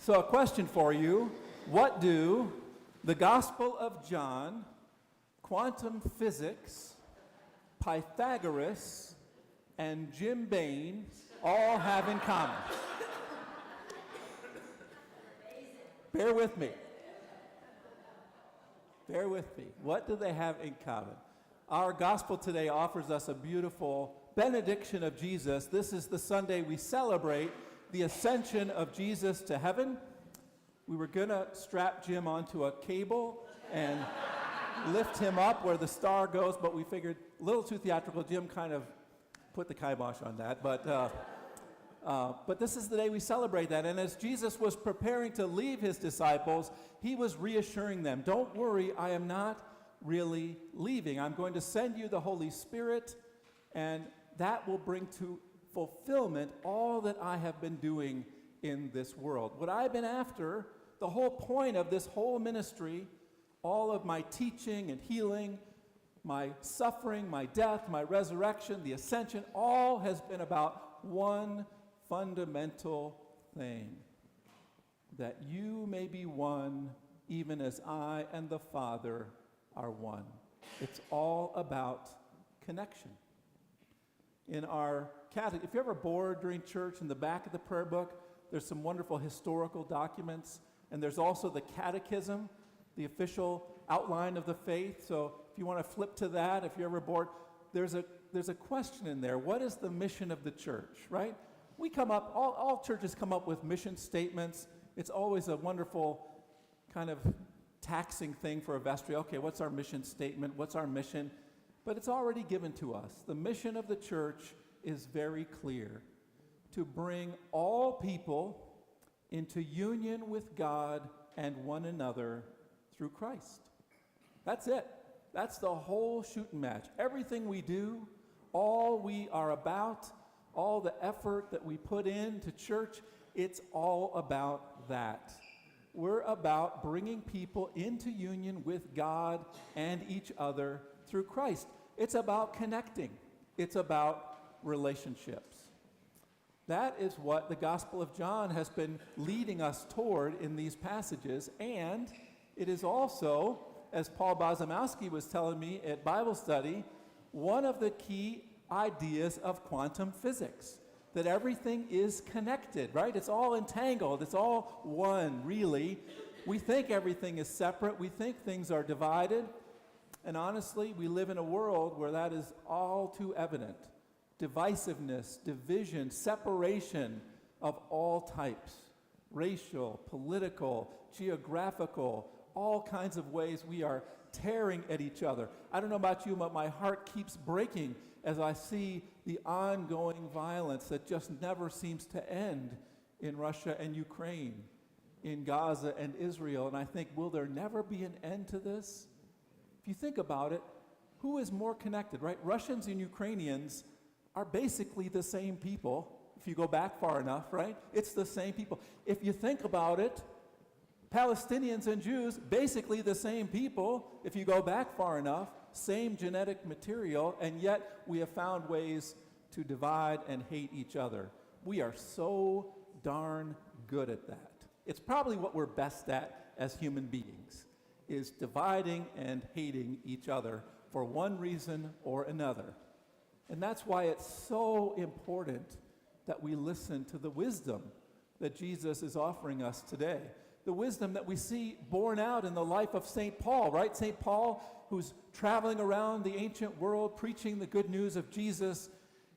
So, a question for you. What do the Gospel of John, quantum physics, Pythagoras, and Jim Bain all have in common? Bear with me. Bear with me. What do they have in common? Our gospel today offers us a beautiful benediction of Jesus. This is the Sunday we celebrate the ascension of Jesus to heaven. We were going to strap Jim onto a cable and lift him up where the star goes, but we figured a little too theatrical. Jim kind of put the kibosh on that. But this is the day we celebrate that. And as Jesus was preparing to leave his disciples, he was reassuring them, don't worry, I am not really leaving. I'm going to send you the Holy Spirit, and that will bring to fulfillment all that I have been doing in this world. What I've been after, the whole point of this whole ministry, all of my teaching and healing, my suffering, my death, my resurrection, the ascension, all has been about one fundamental thing, that you may be one even as I and the Father are one. It's all about connection. In our catechism, if you're ever bored during church, in the back of the prayer book, there's some wonderful historical documents, and there's also the catechism, the official outline of the faith. So if you want to flip to that, if you're ever bored, there's a question in there. What is the mission of the church, right? We come up, all churches come up with mission statements. It's always a wonderful kind of taxing thing for a vestry. Okay, what's our mission statement? What's our mission? But it's already given to us. The mission of the church is very clear: to bring all people into union with God and one another through Christ. That's it. That's the whole shooting match. Everything we do, all we are about, all the effort that we put into church, it's all about that. We're about bringing people into union with God and each other through Christ. It's about connecting. It's about relationships. That is what the Gospel of John has been leading us toward in these passages, and it is also, as Paul Bazamowski was telling me at Bible study, one of the key ideas of quantum physics, that everything is connected, right? It's all entangled. It's all one, really. We think everything is separate. We think things are divided. And honestly, we live in a world where that is all too evident. Divisiveness, division, separation of all types, racial, political, geographical, all kinds of ways we are tearing at each other. I don't know about you, but my heart keeps breaking as I see the ongoing violence that just never seems to end in Russia and Ukraine, in Gaza and Israel. And I think, will there never be an end to this? If you think about it, who is more connected, right? Russians and Ukrainians are basically the same people, if you go back far enough, right? It's the same people. If you think about it, Palestinians and Jews, basically the same people, if you go back far enough, same genetic material, and yet we have found ways to divide and hate each other. We are so darn good at that. It's probably what we're best at as human beings, is dividing and hating each other for one reason or another. And that's why it's so important that we listen to the wisdom that Jesus is offering us today. The wisdom that we see borne out in the life of St. Paul, right? St. Paul, who's traveling around the ancient world preaching the good news of Jesus,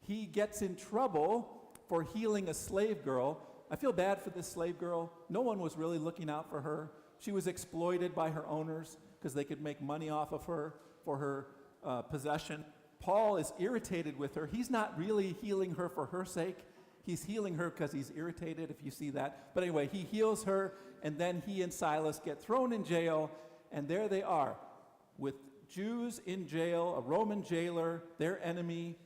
he gets in trouble for healing a slave girl. I feel bad for this slave girl. No one was really looking out for her. She was exploited by her owners because they could make money off of her for her possession. Paul is irritated with her. He's not really healing her for her sake. He's healing her because he's irritated, if you see that. But anyway, he heals her, and then he and Silas get thrown in jail, and there they are, with Jews in jail, a Roman jailer, their enemy,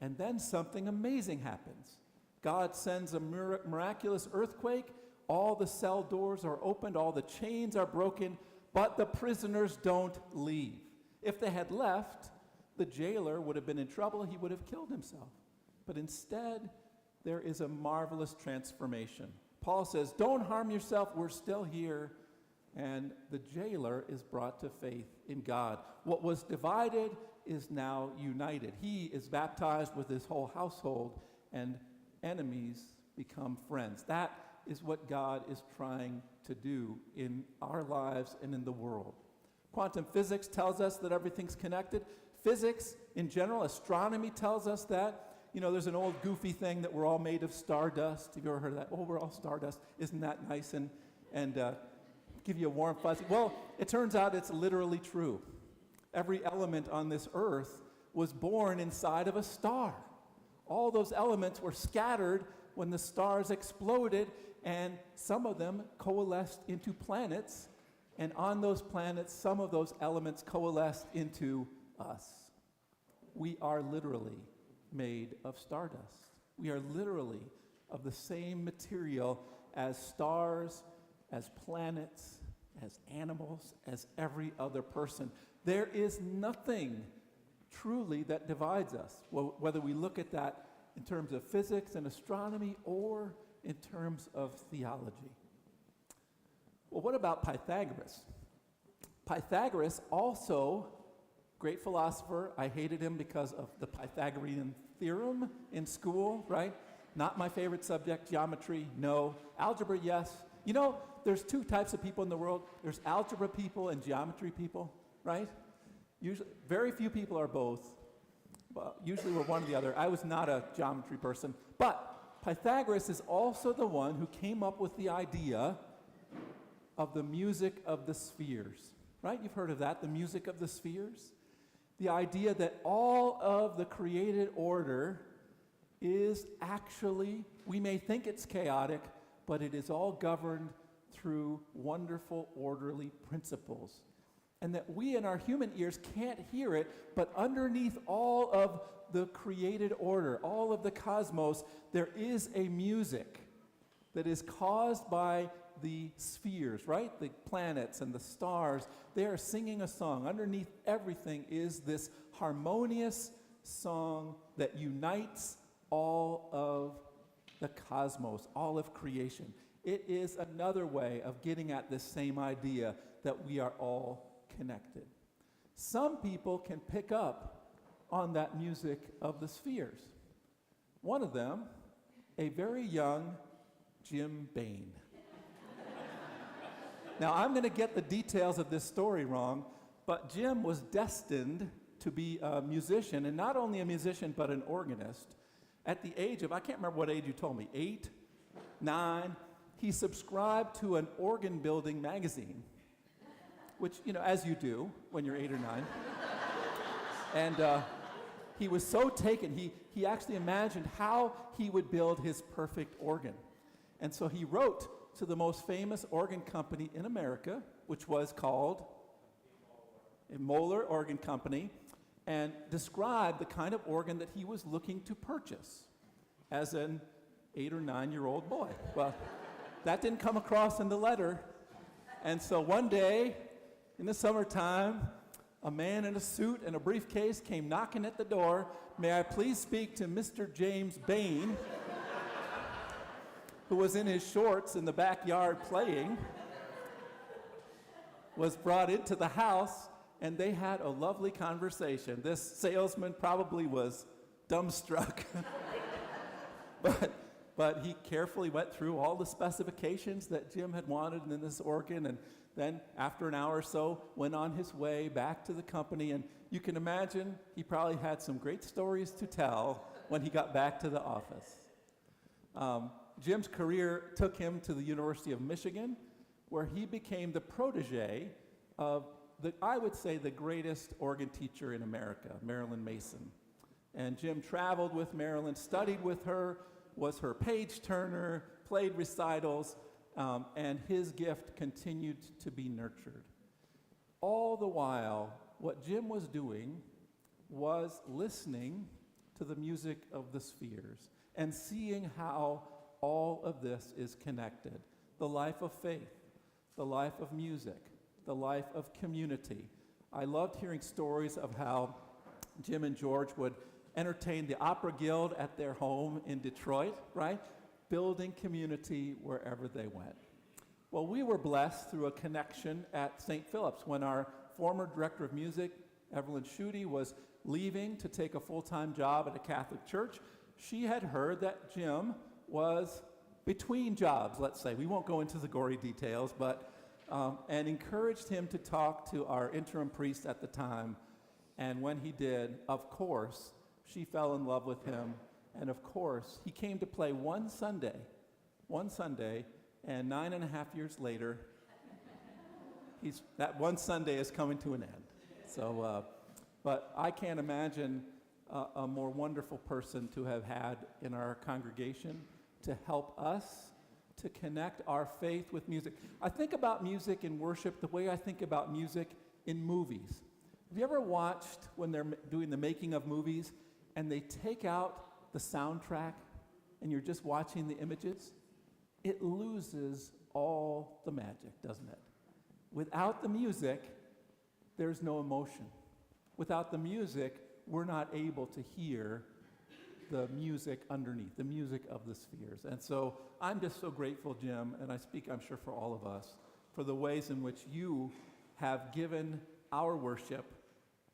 and then something amazing happens. God sends a miraculous earthquake. All the cell doors are opened, all the chains are broken, but the prisoners don't leave. If they had left, the jailer would have been in trouble. He would have killed himself. But instead, there is a marvelous transformation. Paul says, don't harm yourself, we're still here. And the jailer is brought to faith in God. What was divided is now united. He is baptized with his whole household, and enemies become friends. That is what God is trying to do in our lives and in the world. Quantum physics tells us that everything's connected. Physics in general, astronomy tells us that. You know, there's an old goofy thing that we're all made of stardust. Have you ever heard of that? Oh, we're all stardust. Isn't that nice and give you a warm fuzzy? Well, it turns out it's literally true. Every element on this earth was born inside of a star. All those elements were scattered when the stars exploded, and some of them coalesced into planets, and on those planets, some of those elements coalesced into us. We are literally made of stardust. We are literally of the same material as stars, as planets, as animals, as every other person. There is nothing truly that divides us, whether we look at that in terms of physics and astronomy or in terms of theology. Well, what about Pythagoras? Pythagoras, also great philosopher. I hated him because of the Pythagorean theorem in school, right? Not my favorite subject. Geometry, no. Algebra, yes. You know, there's two types of people in the world. There's algebra people and geometry people, right? Usually, very few people are both. Well, usually we're one or the other. I was not a geometry person. But Pythagoras is also the one who came up with the idea of the music of the spheres, right? You've heard of that, the music of the spheres. The idea that all of the created order is actually, we may think it's chaotic, but it is all governed through wonderful, orderly principles. And that we in our human ears can't hear it, but underneath all of the created order, all of the cosmos, there is a music that is caused by the spheres, right? The planets and the stars. They are singing a song. Underneath everything is this harmonious song that unites all of the cosmos, all of creation. It is another way of getting at this same idea that we are all connected. Some people can pick up on that music of the spheres. One of them, a very young Jim Bain. Now, I'm going to get the details of this story wrong, but Jim was destined to be a musician, and not only a musician, but an organist. At the age of, I can't remember what age you told me, 8, 9, he subscribed to an organ building magazine, which, you know, as you do when you're 8 or 9. And he was so taken, he actually imagined how he would build his perfect organ. And so he wrote to the most famous organ company in America, which was called a Moeller Organ Company, and described the kind of organ that he was looking to purchase as an 8 or 9-year-old boy. Well, that didn't come across in the letter. And so one day, in the summertime, a man in a suit and a briefcase came knocking at the door. May I please speak to Mr. James Bain, who was in his shorts in the backyard playing, was brought into the house, and they had a lovely conversation. This salesman probably was dumbstruck. But he carefully went through all the specifications that Jim had wanted in this organ, and then after an hour or so went on his way back to the company. And you can imagine he probably had some great stories to tell when he got back to the office. Jim's career took him to the University of Michigan, where he became the protege of I would say the greatest organ teacher in America, Marilyn Mason. And Jim traveled with Marilyn, studied with her, was her page turner, played recitals, and his gift continued to be nurtured. All the while, what Jim was doing was listening to the music of the spheres and seeing how all of this is connected. The life of faith, the life of music, the life of community. I loved hearing stories of how Jim and George would entertain the Opera Guild at their home in Detroit, right? building community wherever they went. Well, we were blessed through a connection at St. Philip's when our former director of music, Evelyn Schutte, was leaving to take a full-time job at a Catholic church. She had heard that Jim was between jobs, let's say. We won't go into the gory details, but and encouraged him to talk to our interim priest at the time. And when he did, of course, she fell in love with him. And of course, he came to play one Sunday, and 9.5 years later, that one Sunday is coming to an end. So, but I can't imagine a more wonderful person to have had in our congregation to help us to connect our faith with music. I think about music in worship the way I think about music in movies. Have you ever watched when they're doing the making of movies and they take out the soundtrack and you're just watching the images? It loses all the magic, doesn't it? Without the music, there's no emotion. Without the music, we're not able to hear the music underneath, the music of the spheres. And so I'm just so grateful, Jim, and I speak, I'm sure, for all of us, for the ways in which you have given our worship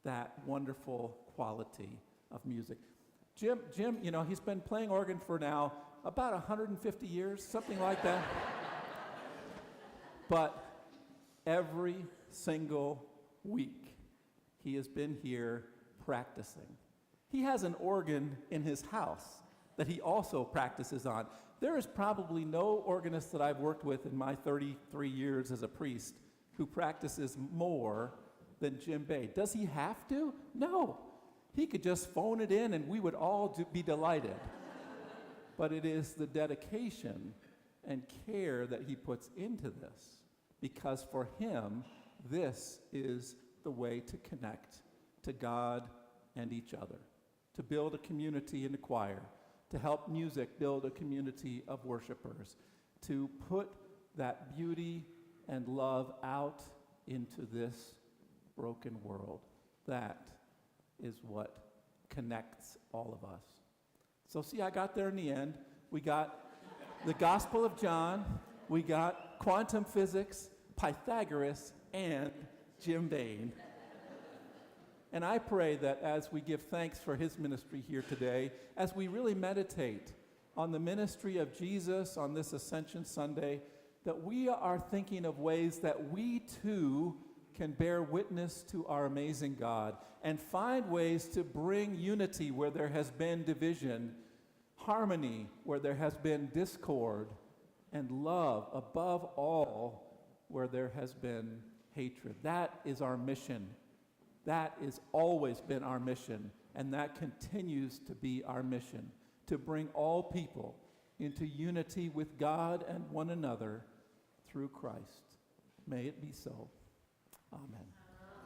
that wonderful quality of music. Jim, you know, he's been playing organ for now about 150 years, something like that. But every single week, he has been here practicing. He has an organ in his house that he also practices on. There is probably no organist that I've worked with in my 33 years as a priest who practices more than Jim Bay. Does he have to? No. He could just phone it in and we would all be delighted. But it is the dedication and care that he puts into this, because for him, this is the way to connect to God and each other, to build a community in the choir, to help music build a community of worshipers, to put that beauty and love out into this broken world. That is what connects all of us. So see, I got there in the end. We got the Gospel of John, we got quantum physics, Pythagoras, and Jim Bain. And I pray that as we give thanks for his ministry here today, as we really meditate on the ministry of Jesus on this Ascension Sunday, that we are thinking of ways that we too can bear witness to our amazing God and find ways to bring unity where there has been division, harmony where there has been discord, and love above all where there has been hatred. That is our mission. That has always been our mission, and that continues to be our mission, to bring all people into unity with God and one another through Christ. May it be so. Amen.